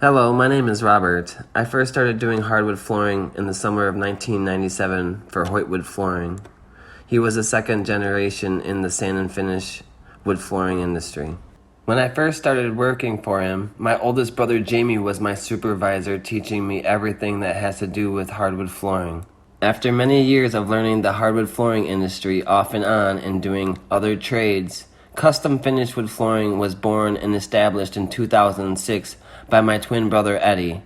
Hello, my name is Robert. I first started doing hardwood flooring in the summer of 1997 for Hoytwood Flooring. He was a second generation in the sand and finish wood flooring industry. When I first started working for him, my oldest brother Jamie was my supervisor, teaching me everything that has to do with hardwood flooring. After many years of learning the hardwood flooring industry off and on and doing other trades, custom finished wood flooring was born and established in 2006 by my twin brother Eddie.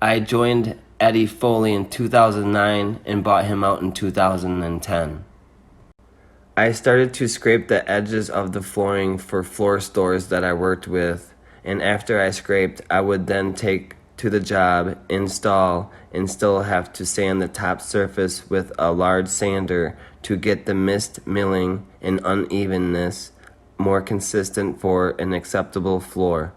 I joined Eddie Foley in 2009 and bought him out in 2010. I started to scrape the edges of the flooring for floor stores that I worked with, and after I scraped, I would then take to the job, install, and still have to sand the top surface with a large sander to get the mist, milling, and unevenness more consistent for an acceptable floor.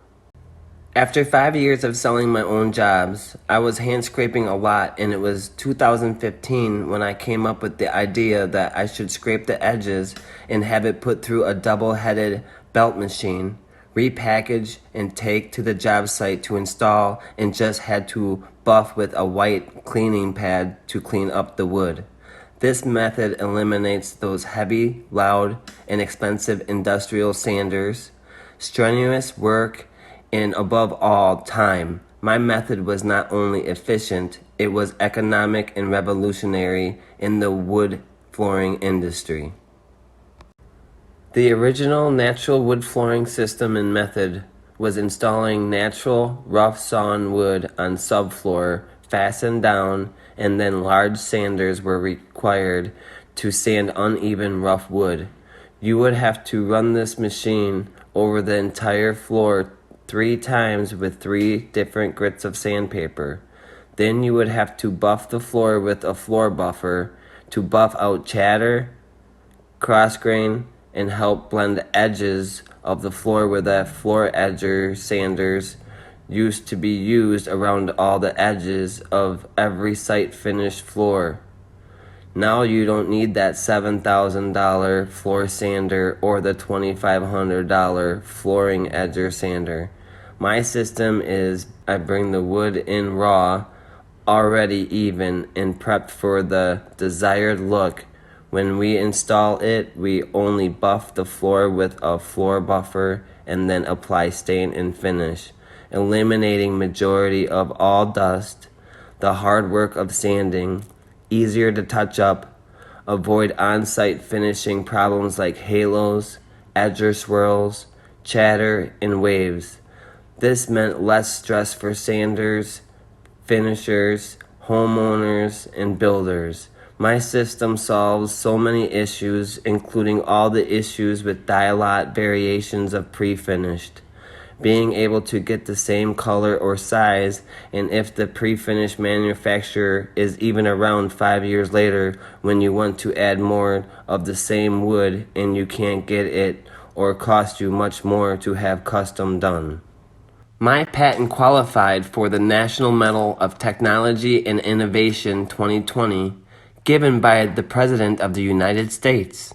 After 5 years of selling my own jobs, I was hand scraping a lot, and it was 2015 when I came up with the idea that I should scrape the edges and have it put through a double-headed belt machine, repackage, and take to the job site to install, and just had to buff with a white cleaning pad to clean up the wood. This method eliminates those heavy, loud, and expensive industrial sanders, strenuous work, and above all, time. My method was not only efficient, it was economic and revolutionary in the wood flooring industry. The original natural wood flooring system and method was installing natural, rough sawn wood on subfloor, fastened down, and then large sanders were required to sand uneven, rough wood. You would have to run this machine over the entire floor 3 times with 3 different grits of sandpaper. Then you would have to buff the floor with a floor buffer to buff out chatter, cross grain, and help blend the edges of the floor where the floor edger sanders used to be used around all the edges of every site finished floor. Now you don't need that $7,000 floor sander or the $2,500 flooring edger sander. My system is I bring the wood in raw, already even and prepped for the desired look. When we install it, we only buff the floor with a floor buffer and then apply stain and finish, eliminating majority of all dust, the hard work of sanding, easier to touch up, avoid on-site finishing problems like halos, edger swirls, chatter, and waves. This meant less stress for sanders, finishers, homeowners, and builders. My system solves so many issues, including all the issues with die-lot variations of pre-finished. Being able to get the same color or size, and if the pre-finished manufacturer is even around 5 years later when you want to add more of the same wood and you can't get it or cost you much more to have custom done. My patent qualified for the National Medal of Technology and Innovation 2020, given by the President of the United States.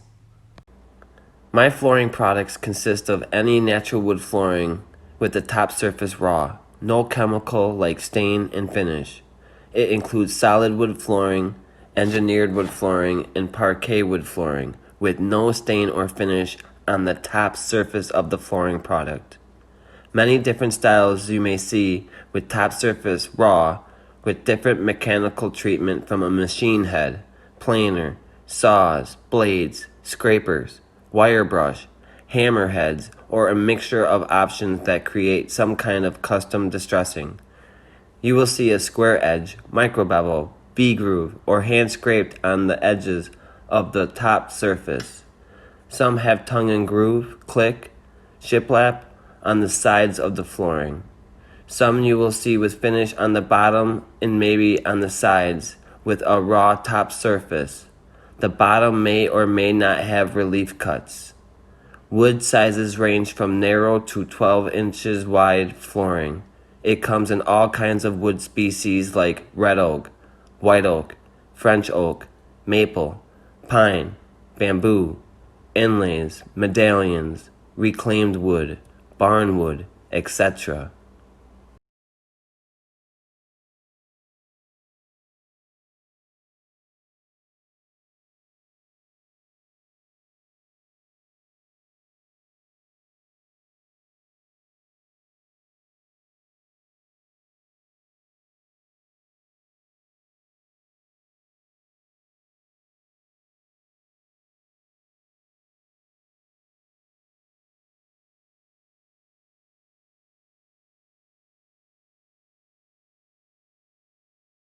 My flooring products consist of any natural wood flooring with the top surface raw, no chemical like stain and finish. It includes solid wood flooring, engineered wood flooring, and parquet wood flooring with no stain or finish on the top surface of the flooring product. Many different styles you may see with top surface raw with different mechanical treatment from a machine head, planer, saws, blades, scrapers, wire brush, hammer heads, or a mixture of options that create some kind of custom distressing. You will see a square edge, micro bevel, V-groove, or hand scraped on the edges of the top surface. Some have tongue and groove, click, shiplap on the sides of the flooring. Some you will see with finish on the bottom and maybe on the sides with a raw top surface. The bottom may or may not have relief cuts. Wood sizes range from narrow to 12 inches wide flooring. It comes in all kinds of wood species like red oak, white oak, French oak, maple, pine, bamboo, inlays, medallions, reclaimed wood, barnwood, etc.